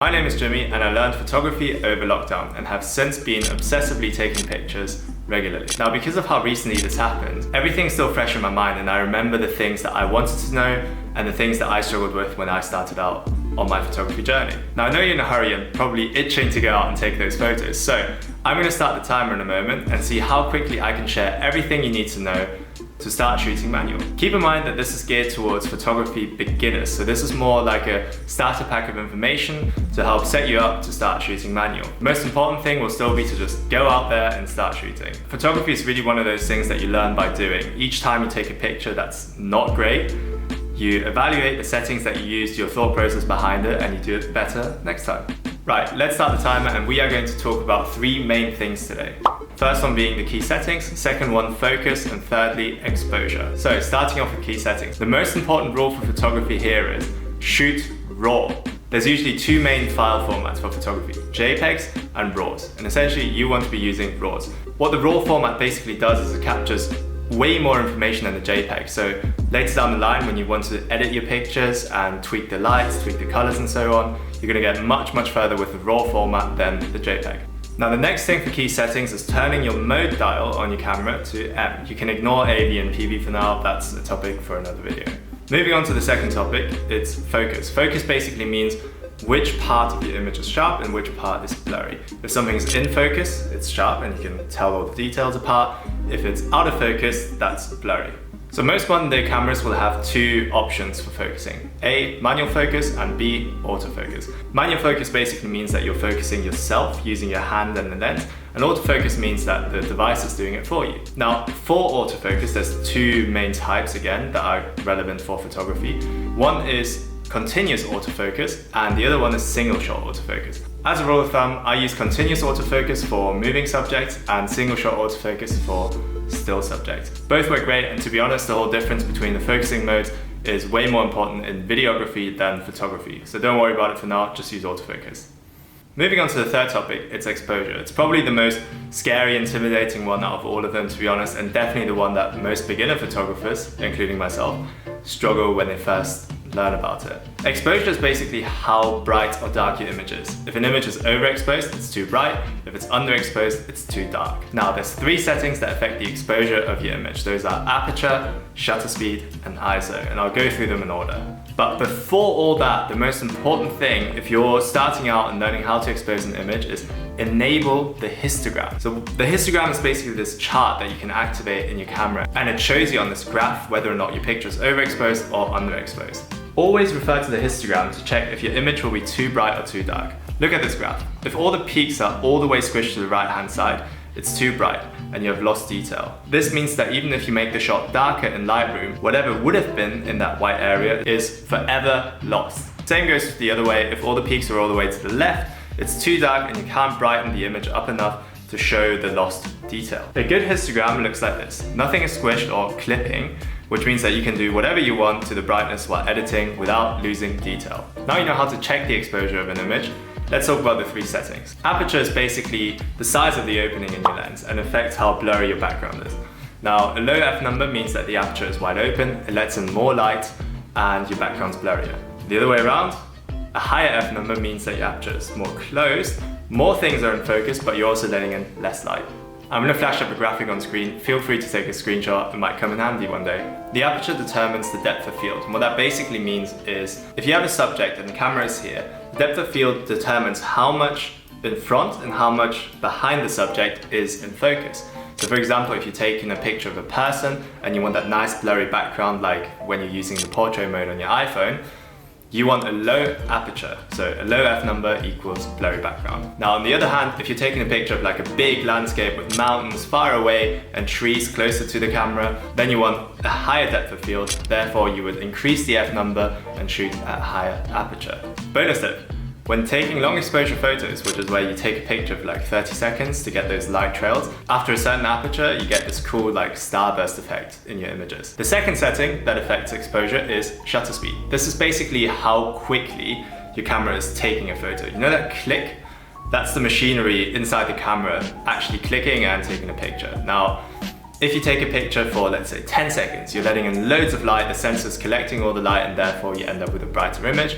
My name is Jimmy and I learned photography over lockdown and have since been obsessively taking pictures regularly. Now, because of how recently this happened, everything's still fresh in my mind and I remember the things that I wanted to know and the things that I struggled with when I started out on my photography journey. Now, I know you're in a hurry and probably itching to go out and take those photos, so I'm going to start the timer in a moment and see how quickly I can share everything you need to know to start shooting manual. Keep in mind that this is geared towards photography beginners, so this is more like a starter pack of information to help set you up to start shooting manual. The most important thing will still be to just go out there and start shooting. Photography is really one of those things that you learn by doing. Each time you take a picture that's not great, you evaluate the settings that you used, your thought process behind it, and you do it better next time. Right, let's start the timer and we are going to talk about three main things today. First one being the key settings, second one focus, and thirdly exposure. So starting off with key settings. The most important rule for photography here is shoot raw. There's usually two main file formats for photography, JPEGs and RAWs. And essentially you want to be using RAWs. What the RAW format basically does is it captures way more information than the JPEG. So later down the line when you want to edit your pictures and tweak the lights, tweak the colors and so on, you're going to get much further with the RAW format than the JPEG. Now the next thing for key settings is turning your mode dial on your camera to M. You can ignore AV and PV for now, that's a topic for another video. Moving on to the second topic, it's focus. Focus basically means which part of your image is sharp and which part is blurry. If something's in focus, it's sharp and you can tell all the details apart. If it's out of focus, that's blurry. So most modern day cameras will have two options for focusing. A, manual focus, and B, autofocus. Manual focus basically means that you're focusing yourself using your hand and the lens, and autofocus means that the device is doing it for you. Now, for autofocus, there's two main types again that are relevant for photography. One is continuous autofocus and the other one is single shot autofocus. As a rule of thumb, I use continuous autofocus for moving subjects and single shot autofocus for still subjects. Both work great, and to be honest, the whole difference between the focusing modes is way more important in videography than photography. So don't worry about it for now, just use autofocus. Moving on to the third topic, it's exposure. It's probably the most scary, intimidating one out of all of them, to be honest, and definitely the one that most beginner photographers, including myself, struggle when they first learn about it. Exposure is basically how bright or dark your image is. If an image is overexposed, it's too bright. If it's underexposed, it's too dark. Now, there's three settings that affect the exposure of your image. Those are aperture, shutter speed, and ISO, and I'll go through them in order. But before all that, the most important thing, if you're starting out and learning how to expose an image, is enable the histogram. So the histogram is basically this chart that you can activate in your camera, and it shows you on this graph whether or not your picture is overexposed or underexposed. Always refer to the histogram to check if your image will be too bright or too dark. Look at this graph. If all the peaks are all the way squished to the right hand side, it's too bright and you have lost detail. This means that even if you make the shot darker in Lightroom, whatever would have been in that white area is forever lost. Same goes the other way. If all the peaks are all the way to the left, it's too dark and you can't brighten the image up enough to show the lost detail. A good histogram looks like this. Nothing is squished or clipping, which means that you can do whatever you want to the brightness while editing without losing detail. Now you know how to check the exposure of an image. Let's talk about the three settings. Aperture is basically the size of the opening in your lens and affects how blurry your background is. Now, a low f number means that the aperture is wide open, it lets in more light, and your background's blurrier. The other way around, a higher f number means that your aperture is more closed, more things are in focus, but you're also letting in less light. I'm going to flash up a graphic on screen. Feel free to take a screenshot, it might come in handy one day. The aperture determines the depth of field, and what that basically means is if you have a subject and the camera is here, the depth of field determines how much in front and how much behind the subject is in focus. So for example, if you're taking a picture of a person and you want that nice blurry background like when you're using the portrait mode on your iPhone, you want a low aperture, so a low f number equals blurry background. Now on the other hand, if you're taking a picture of like a big landscape with mountains far away and trees closer to the camera, then you want a higher depth of field, therefore you would increase the f number and shoot at higher aperture. Bonus tip, when taking long exposure photos, which is where you take a picture for like 30 seconds to get those light trails, after a certain aperture, you get this cool like starburst effect in your images. The second setting that affects exposure is shutter speed. This is basically how quickly your camera is taking a photo. You know that click? That's the machinery inside the camera actually clicking and taking a picture. Now, if you take a picture for, let's say, 10 seconds, you're letting in loads of light, the sensor's collecting all the light, and therefore you end up with a brighter image.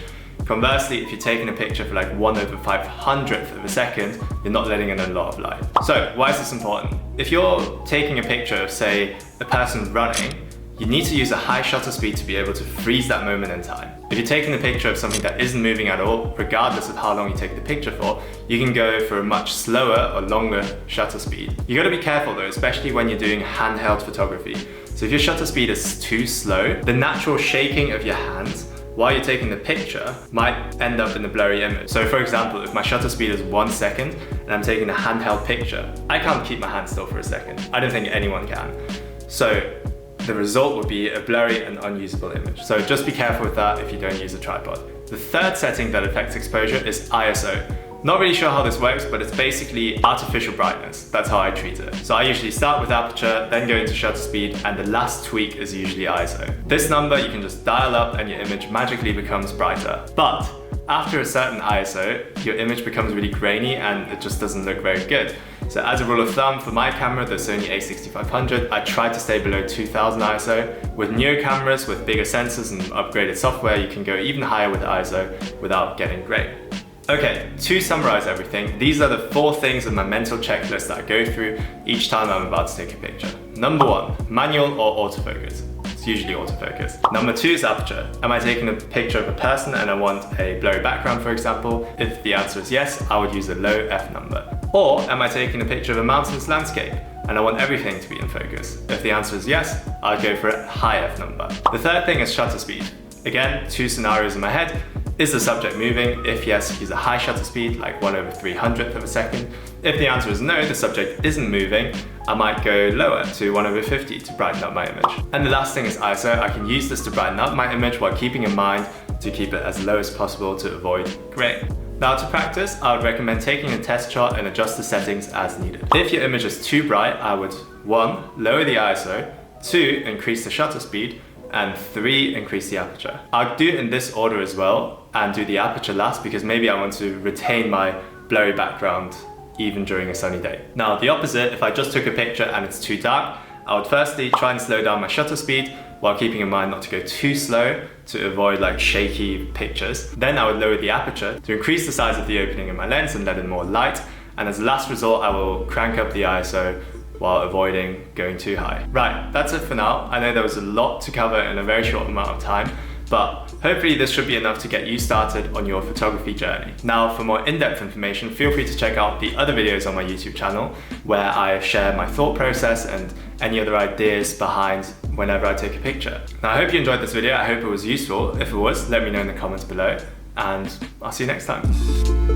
Conversely, if you're taking a picture for like 1/500th of a second, you're not letting in a lot of light. So why is this important? If you're taking a picture of, say, a person running, you need to use a high shutter speed to be able to freeze that moment in time. If you're taking a picture of something that isn't moving at all, regardless of how long you take the picture for, you can go for a much slower or longer shutter speed. You gotta be careful though, especially when you're doing handheld photography. So if your shutter speed is too slow, the natural shaking of your hands while you're taking the picture might end up in a blurry image. So for example, if my shutter speed is 1 second and I'm taking a handheld picture, I can't keep my hand still for a second. I don't think anyone can. So the result would be a blurry and unusable image. So just be careful with that if you don't use a tripod. The third setting that affects exposure is ISO. Not really sure how this works, but it's basically artificial brightness. That's how I treat it. So I usually start with aperture, then go into shutter speed, and the last tweak is usually ISO. This number you can just dial up and your image magically becomes brighter. But after a certain ISO, your image becomes really grainy and it just doesn't look very good. So as a rule of thumb, for my camera, the Sony a6500, I try to stay below 2000 ISO. With newer cameras with bigger sensors and upgraded software, you can go even higher with ISO without getting gray. Okay, to summarize everything, these are the 4 things in my mental checklist that I go through each time I'm about to take a picture. Number 1, manual or autofocus. It's usually autofocus. Number 2 is aperture. Am I taking a picture of a person and I want a blurry background, for example? If the answer is yes, I would use a low f number. Or am I taking a picture of a mountainous landscape and I want everything to be in focus? If the answer is yes, I'd go for a high f number. The third thing is shutter speed. Again, 2 scenarios in my head. Is the subject moving? If yes, use a high shutter speed, like 1/300th of a second. If the answer is no, the subject isn't moving, I might go lower to 1/50 to brighten up my image. And the last thing is ISO. I can use this to brighten up my image while keeping in mind to keep it as low as possible to avoid gray. Now to practice, I would recommend taking a test chart and adjust the settings as needed. If your image is too bright, I would 1. Lower the ISO, 2. Increase the shutter speed, and 3. Increase the aperture. I'll do it in this order as well and do the aperture last because maybe I want to retain my blurry background even during a sunny day. Now the opposite, if I just took a picture and it's too dark, I would firstly try and slow down my shutter speed while keeping in mind not to go too slow to avoid like shaky pictures. Then I would lower the aperture to increase the size of the opening in my lens and let in more light. And as a last result, I will crank up the ISO while avoiding going too high. Right, that's it for now. I know there was a lot to cover in a very short amount of time, but hopefully this should be enough to get you started on your photography journey. Now, for more in-depth information, feel free to check out the other videos on my YouTube channel where I share my thought process and any other ideas behind whenever I take a picture. Now, I hope you enjoyed this video. I hope it was useful. If it was, let me know in the comments below, and I'll see you next time.